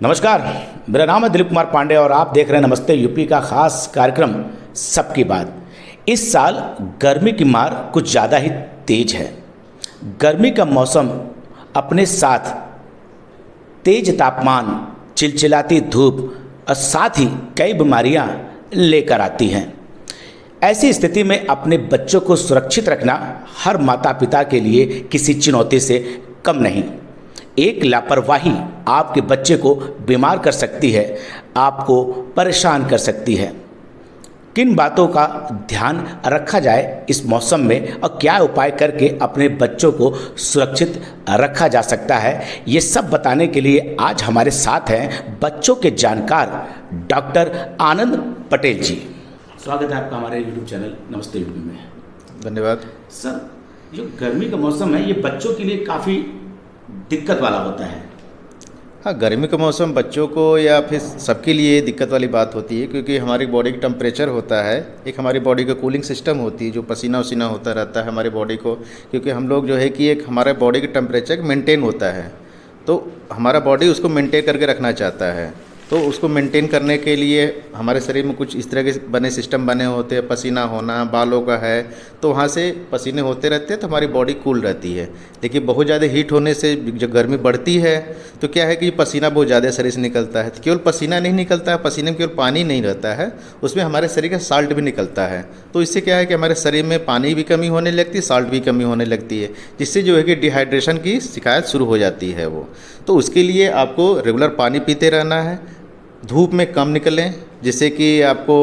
नमस्कार, मेरा नाम है दिलीप कुमार पांडे और आप देख रहे हैं नमस्ते यूपी का खास कार्यक्रम सबकी बात। इस साल गर्मी की मार कुछ ज़्यादा ही तेज है। गर्मी का मौसम अपने साथ तेज तापमान, चिलचिलाती धूप और साथ ही कई बीमारियां लेकर आती हैं। ऐसी स्थिति में अपने बच्चों को सुरक्षित रखना हर माता पिता के लिए किसी चुनौती से कम नहीं। एक लापरवाही आपके बच्चे को बीमार कर सकती है, आपको परेशान कर सकती है। किन बातों का ध्यान रखा जाए इस मौसम में और क्या उपाय करके अपने बच्चों को सुरक्षित रखा जा सकता है, ये सब बताने के लिए आज हमारे साथ हैं बच्चों के जानकार डॉक्टर आनंद पटेल जी। स्वागत है आपका हमारे यूट्यूब चैनल नमस्ते यूपी में। धन्यवाद सर, जो गर्मी का मौसम है ये बच्चों के लिए काफ़ी दिक्कत वाला होता है। हाँ, गर्मी का मौसम बच्चों को या फिर सबके लिए दिक्कत वाली बात होती है, क्योंकि हमारी बॉडी का टेम्परेचर होता है, एक हमारी बॉडी का कूलिंग सिस्टम होती है जो पसीना वसीना होता रहता है हमारी बॉडी को। क्योंकि हम लोग जो है कि एक हमारे बॉडी का टेम्परेचर मेंटेन होता है, तो हमारा बॉडी उसको मेंटेन करके रखना चाहता है। तो उसको मेंटेन करने के लिए हमारे शरीर में कुछ इस तरह के बने सिस्टम बने होते हैं। पसीना होना बालों का है, तो वहाँ से पसीने होते रहते हैं तो हमारी बॉडी कूल रहती है। लेकिन बहुत ज़्यादा हीट होने से जब गर्मी बढ़ती है तो क्या है कि पसीना बहुत ज़्यादा शरीर से निकलता है। तो केवल पसीना नहीं निकलता है, पसीने में केवल पानी नहीं रहता है, उसमें हमारे शरीर का साल्ट भी निकलता है। तो इससे क्या है कि हमारे शरीर में पानी भी कमी होने लगती है, साल्ट भी कमी होने लगती है, जिससे जो है कि डिहाइड्रेशन की शिकायत शुरू हो जाती है वो। तो उसके लिए आपको रेगुलर पानी पीते रहना है, धूप में कम निकलें जिससे कि आपको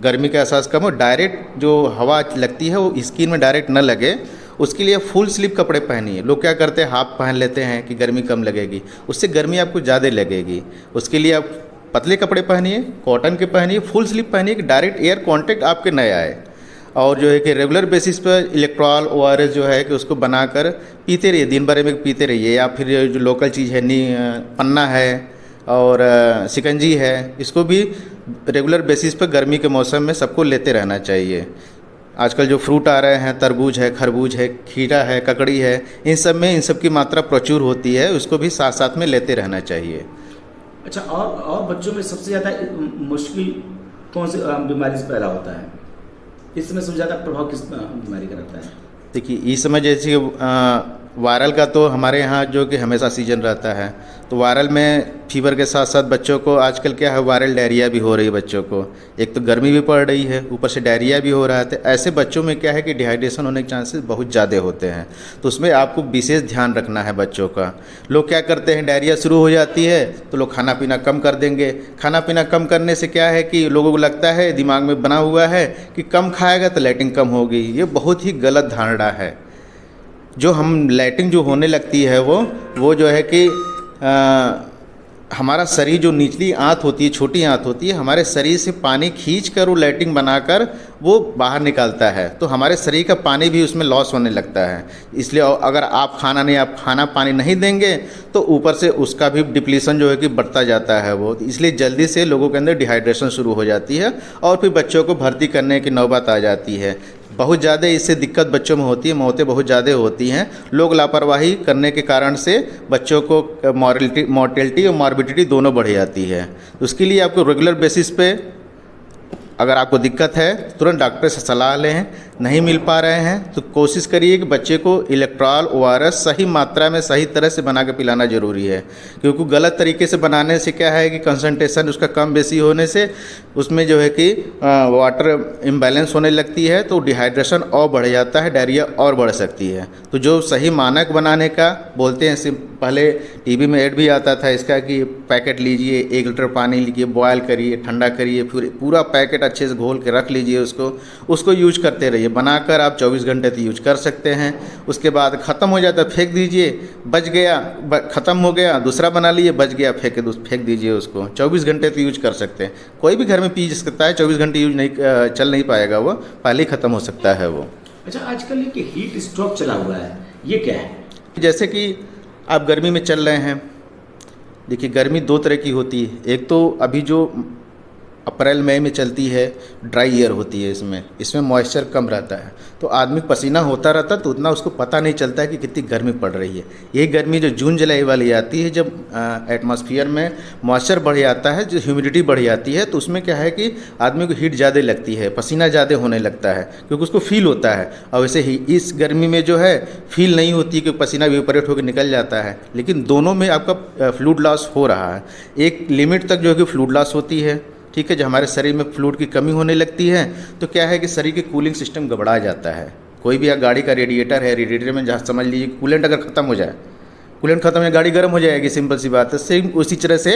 गर्मी का एहसास कम हो। डायरेक्ट जो हवा लगती है वो स्किन में डायरेक्ट न लगे, उसके लिए फुल स्लीव कपड़े पहनिए। लोग क्या करते हैं, हाफ पहन लेते हैं कि गर्मी कम लगेगी, उससे गर्मी आपको ज़्यादा लगेगी। उसके लिए आप पतले कपड़े पहनिए, कॉटन के पहनिए, फुल स्लीव पहनिए कि डायरेक्ट एयर कॉन्टैक्ट आपके न आए। और जो है कि रेगुलर बेसिस पर इलेक्ट्रॉल ORS जो है कि उसको बनाकर पीते रहिए, दिन भर में पीते रहिए। या फिर जो लोकल चीज़ है पन्ना है और शिकंजी है, इसको भी रेगुलर बेसिस पर गर्मी के मौसम में सबको लेते रहना चाहिए। आजकल जो फ्रूट आ रहे हैं, तरबूज है, खरबूज है, खीरा है, ककड़ी है, इन सब की मात्रा प्रचुर होती है, उसको भी साथ साथ में लेते रहना चाहिए। अच्छा, और बच्चों में सबसे ज़्यादा मुश्किल कौन सी बीमारी से पैदा होता है? इस समय सबसे ज़्यादा प्रभाव किस बीमारी का रहता है? देखिए, इस समय जैसे वायरल का तो हमारे यहाँ जो कि हमेशा सीजन रहता है, तो वायरल में फीवर के साथ साथ बच्चों को आजकल क्या है, वायरल डायरिया भी हो रही है बच्चों को। एक तो गर्मी भी पड़ रही है, ऊपर से डायरिया भी हो रहा है। तो ऐसे बच्चों में क्या है कि डिहाइड्रेशन होने के चांसेस बहुत ज़्यादा होते हैं, तो उसमें आपको विशेष ध्यान रखना है बच्चों का। लोग क्या करते हैं, डायरिया शुरू हो जाती है तो लोग खाना पीना कम कर देंगे। खाना पीना कम करने से क्या है कि लोगों को लगता है, दिमाग में बना हुआ है कि कम खाएगा तो लैटिंग कम होगी। ये बहुत ही गलत धारणा है। जो हम लैटिंग जो होने लगती है वो जो है कि हमारा शरीर जो निचली आंत होती है, छोटी आंत होती है, हमारे शरीर से पानी खींचकर वो लैटिंग बनाकर वो बाहर निकालता है, तो हमारे शरीर का पानी भी उसमें लॉस होने लगता है। इसलिए अगर आप खाना पानी नहीं देंगे तो ऊपर से उसका भी डिप्लीशन जो है कि बढ़ता जाता है वो। इसलिए जल्दी से लोगों के अंदर डिहाइड्रेशन शुरू हो जाती है और फिर बच्चों को भर्ती करने की नौबत आ जाती है। बहुत ज़्यादा इससे दिक्कत बच्चों में होती है, मौतें बहुत ज़्यादा होती हैं। लोग लापरवाही करने के कारण से बच्चों को मॉर्टेलिटी और मॉर्बिडिटी दोनों बढ़ जाती है। तो उसके लिए आपको रेगुलर बेसिस पे अगर आपको दिक्कत है तुरंत डॉक्टर से सलाह लें। नहीं मिल पा रहे हैं तो कोशिश करिए कि बच्चे को इलेक्ट्रॉल ORS सही मात्रा में सही तरह से बना के पिलाना ज़रूरी है। क्योंकि गलत तरीके से बनाने से क्या है कि कंसंट्रेशन उसका कम बेसी होने से उसमें जो है कि वाटर इम्बैलेंस होने लगती है, तो डिहाइड्रेशन और बढ़ जाता है, डायरिया और बढ़ सकती है। तो जो सही मानक बनाने का बोलते हैं, पहले टीवी में ऐड भी आता था इसका कि पैकेट लीजिए, 1 लीटर पानी लीजिए, बॉयल करिए, ठंडा करिए, फिर पूरा पैकेट अच्छे से घोल के रख लीजिए, उसको यूज करते रहिए। बनाकर आप 24 घंटे तक यूज कर सकते हैं। उसके बाद ख़त्म हो जाता है फेंक दीजिए, बच गया ख़त्म हो गया, दूसरा बना लिए, बच गया फेंक दीजिए उसको। 24 घंटे तक यूज कर सकते हैं। कोई भी घर में पी सकता है, 24 घंटे यूज नहीं चल नहीं पाएगा, वो पहले ही ख़त्म हो सकता है वो। अच्छा, आजकल ये हीट स्ट्रोक चला हुआ है, ये क्या है? जैसे कि आप गर्मी में चल रहे हैं, देखिए गर्मी 2 तरह की होती है। एक तो अभी जो अप्रैल मई में चलती है, ड्राई ईयर होती है, इसमें मॉइस्चर कम रहता है, तो आदमी पसीना होता रहता तो उतना उसको पता नहीं चलता है कि कितनी गर्मी पड़ रही है। यही गर्मी जो जून जुलाई वाली आती है, जब एटमॉस्फेयर में मॉइस्चर बढ़ जाता है, जो ह्यूमिडिटी बढ़ जाती है, तो उसमें क्या है कि आदमी को हीट ज़्यादा लगती है, पसीना ज़्यादा होने लगता है, क्योंकि उसको फील होता है। और वैसे ही इस गर्मी में जो है फील नहीं होती कि पसीना इवेपोरेट होकर निकल जाता है, लेकिन दोनों में आपका फ्लूइड लॉस हो रहा है। एक लिमिट तक जो है कि फ्लूइड लॉस होती है, ठीक है। जब हमारे शरीर में फ्लूइड की कमी होने लगती है तो क्या है कि शरीर के कूलिंग सिस्टम गड़बड़ा जाता है। कोई भी गाड़ी का रेडिएटर है, रेडिएटर में जहाँ समझ लीजिए कूलेंट अगर ख़त्म हो जाए, कूलेंट ख़त्म है, गाड़ी गर्म हो जाएगी, सिंपल सी बात है। सेम उसी तरह से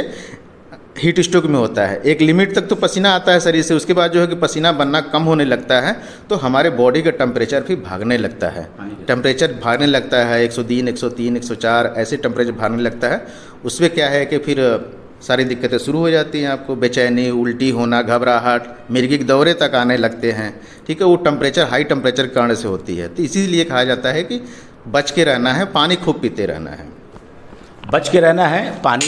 हीट स्ट्रोक में होता है। एक लिमिट तक तो पसीना आता है शरीर से, उसके बाद जो है कि पसीना बनना कम होने लगता है, तो हमारे बॉडी का टेम्परेचर भी भागने लगता है। टेम्परेचर भागने लगता है 103, 103, 104 ऐसे टेम्परेचर भागने लगता है। उसमें क्या है कि फिर सारी दिक्कतें शुरू हो जाती हैं। आपको बेचैनी, उल्टी होना, घबराहट, मिर्गी के दौरे तक आने लगते हैं, ठीक है। वो टेम्परेचर हाई टेम्परेचर के कारण से होती है। तो इसीलिए कहा जाता है कि बच के रहना है, पानी खूब पीते रहना है। बच के रहना है, पानी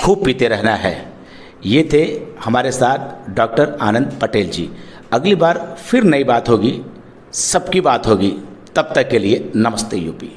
खूब पीते रहना है। ये थे हमारे साथ डॉक्टर आनंद पटेल जी। अगली बार फिर नई बात होगी, सबकी बात होगी। तब तक के लिए नमस्ते यूपी।